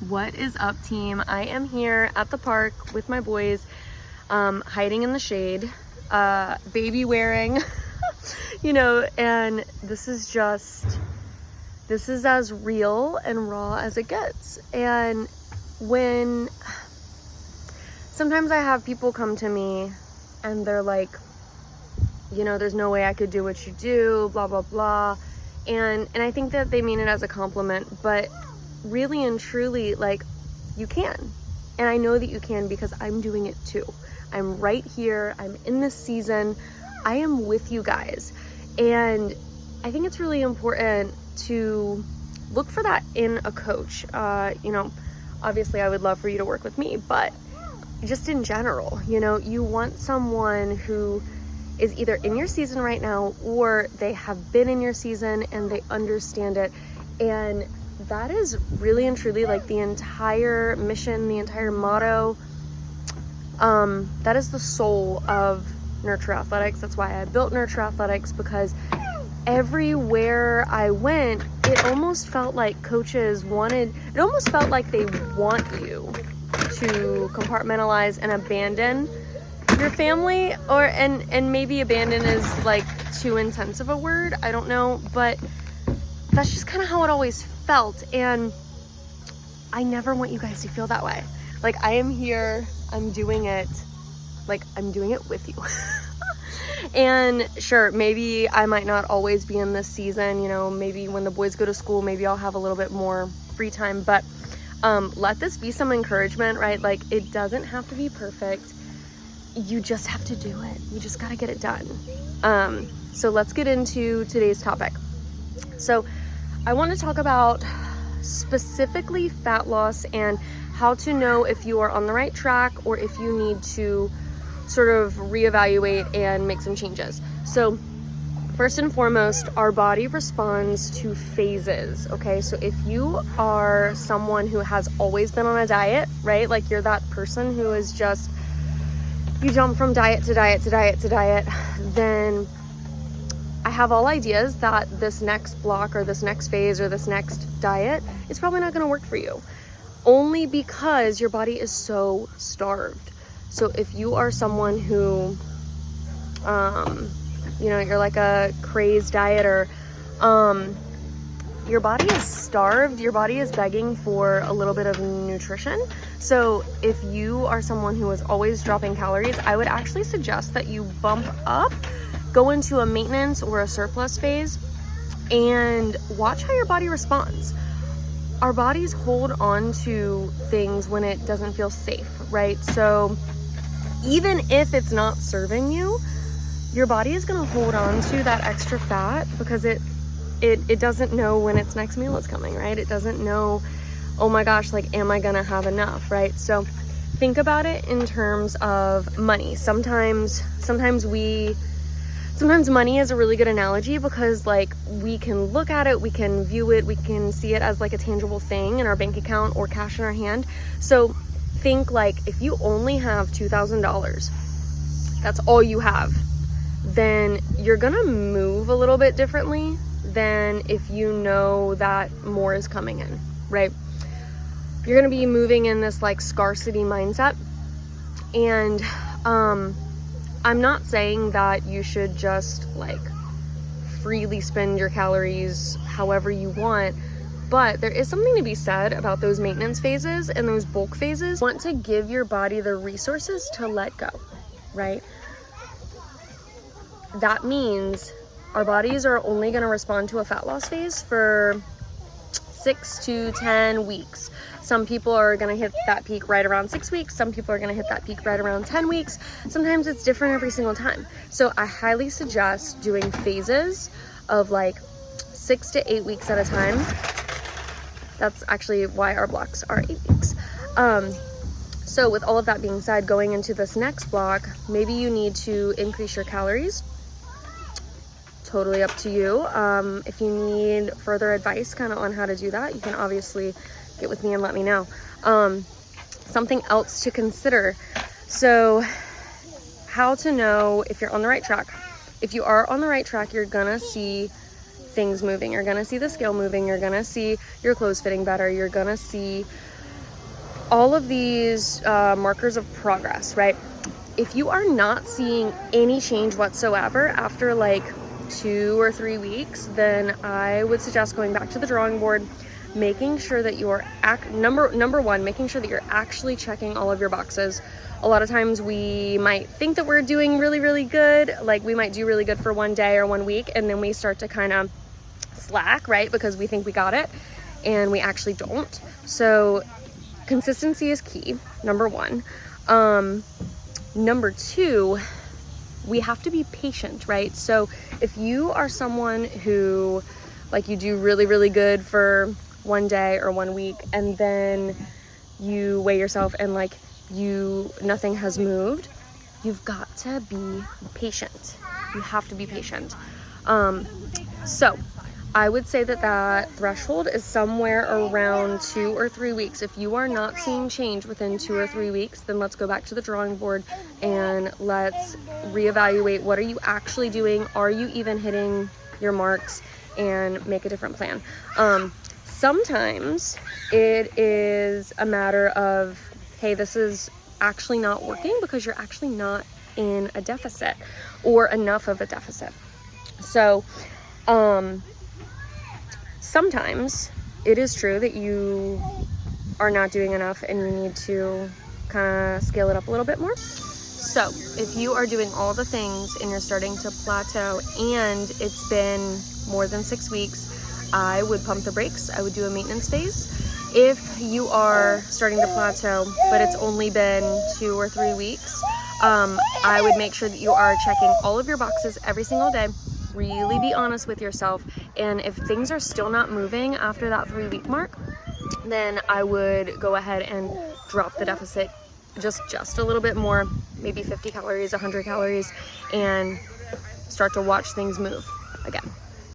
What is up, team? I am here at the park with my boys, hiding in the shade, baby wearing, and this is as real and raw as it gets. And sometimes I have people come to me and they're like, there's no way I could do what you do, blah, blah, blah. And I think that they mean it as a compliment, but really and truly, like, you can. And I know that you can because I'm doing it too. I'm right here. I'm in this season. I am with you guys. And I think it's really important to look for that in a coach. Obviously I would love for you to work with me, but just in general, you want someone who is either in your season right now or they have been in your season and they understand it. And that is really and truly like the entire mission, the entire motto. That is the soul of Nurture Athletics. That's why I built Nurture Athletics, because everywhere I went, it almost felt like coaches it almost felt like they want you to compartmentalize and abandon your family, and maybe abandon is like too intense of a word, I don't know, but that's just kind of how it always felt. And I never want you guys to feel that way. Like, I am here, I'm doing it with you. And sure, maybe I might not always be in this season, maybe when the boys go to school, maybe I'll have a little bit more free time, but let this be some encouragement, right? Like, it doesn't have to be perfect. You just have to do it. You just got to get it done. So let's get into today's topic. So I want to talk about specifically fat loss and how to know if you are on the right track or if you need to sort of reevaluate and make some changes. So first and foremost, our body responds to phases, okay? So if you are someone who has always been on a diet, right? Like, you're that person who is just, you jump from diet to diet to diet to diet, then I have all ideas that this next block or this next phase or this next diet is probably not going to work for you, only because your body is so starved. So if you are someone who, you're like a crazed dieter, your body is starved, your body is begging for a little bit of nutrition. So if you are someone who is always dropping calories, I would actually suggest that you bump up, go into a maintenance or a surplus phase, and watch how your body responds. Our bodies hold on to things when it doesn't feel safe, right? So even if it's not serving you, your body is going to hold on to that extra fat because it doesn't know when its next meal is coming, right? It doesn't know, oh my gosh, like, am I gonna have enough, right? So think about it in terms of money. Sometimes money is a really good analogy because, like, we can look at it, we can view it, we can see it as like a tangible thing in our bank account or cash in our hand. So think, like, if you only have $2,000, that's all you have, then you're gonna move a little bit differently than if you know that more is coming in, right? You're gonna be moving in this like scarcity mindset. And I'm not saying that you should just like freely spend your calories however you want, but there is something to be said about those maintenance phases and those bulk phases. You want to give your body the resources to let go, right? That means our bodies are only going to respond to a fat loss phase for 6 to 10 weeks. Some people are going to hit that peak right around 6 weeks. Some people are going to hit that peak right around 10 weeks. Sometimes it's different every single time. So I highly suggest doing phases of like 6 to 8 weeks at a time. That's actually why our blocks are 8 weeks. So with all of that being said, going into this next block, maybe you need to increase your calories. Totally up to you. If you need further advice kind of on how to do that, you can obviously get with me and let me know. Something else to consider. So how to know if you're on the right track. If you are on the right track, you're gonna see things moving. You're gonna see the scale moving. You're gonna see your clothes fitting better. You're gonna see all of these markers of progress, right? If you are not seeing any change whatsoever after like 2 or 3 weeks, then I would suggest going back to the drawing board, making sure that you're number one, making sure that you're actually checking all of your boxes. A lot of times we might think that we're doing really, really good. Like we might do really good for 1 day or 1 week, and then we start to kind of slack, right? Because we think we got it and we actually don't. So consistency is key, number one. Number two, we have to be patient, right? So if you are someone who, like, you do really, really good for 1 day or 1 week, and then you weigh yourself and like nothing has moved, you've got to be patient. You have to be patient. So I would say that threshold is somewhere around 2 or 3 weeks. If you are not seeing change within 2 or 3 weeks, then let's go back to the drawing board and let's reevaluate. What are you actually doing? Are you even hitting your marks? And make a different plan. Sometimes it is a matter of, hey, this is actually not working because you're actually not in a deficit or enough of a deficit. So, sometimes it is true that you are not doing enough and you need to kind of scale it up a little bit more. So if you are doing all the things and you're starting to plateau and it's been more than 6 weeks, I would pump the brakes. I would do a maintenance phase. If you are starting to plateau, but it's only been 2 or 3 weeks, I would make sure that you are checking all of your boxes every single day. Really be honest with yourself. And if things are still not moving after that 3-week mark, then I would go ahead and drop the deficit just a little bit more, maybe 50 calories, 100 calories, and start to watch things move again.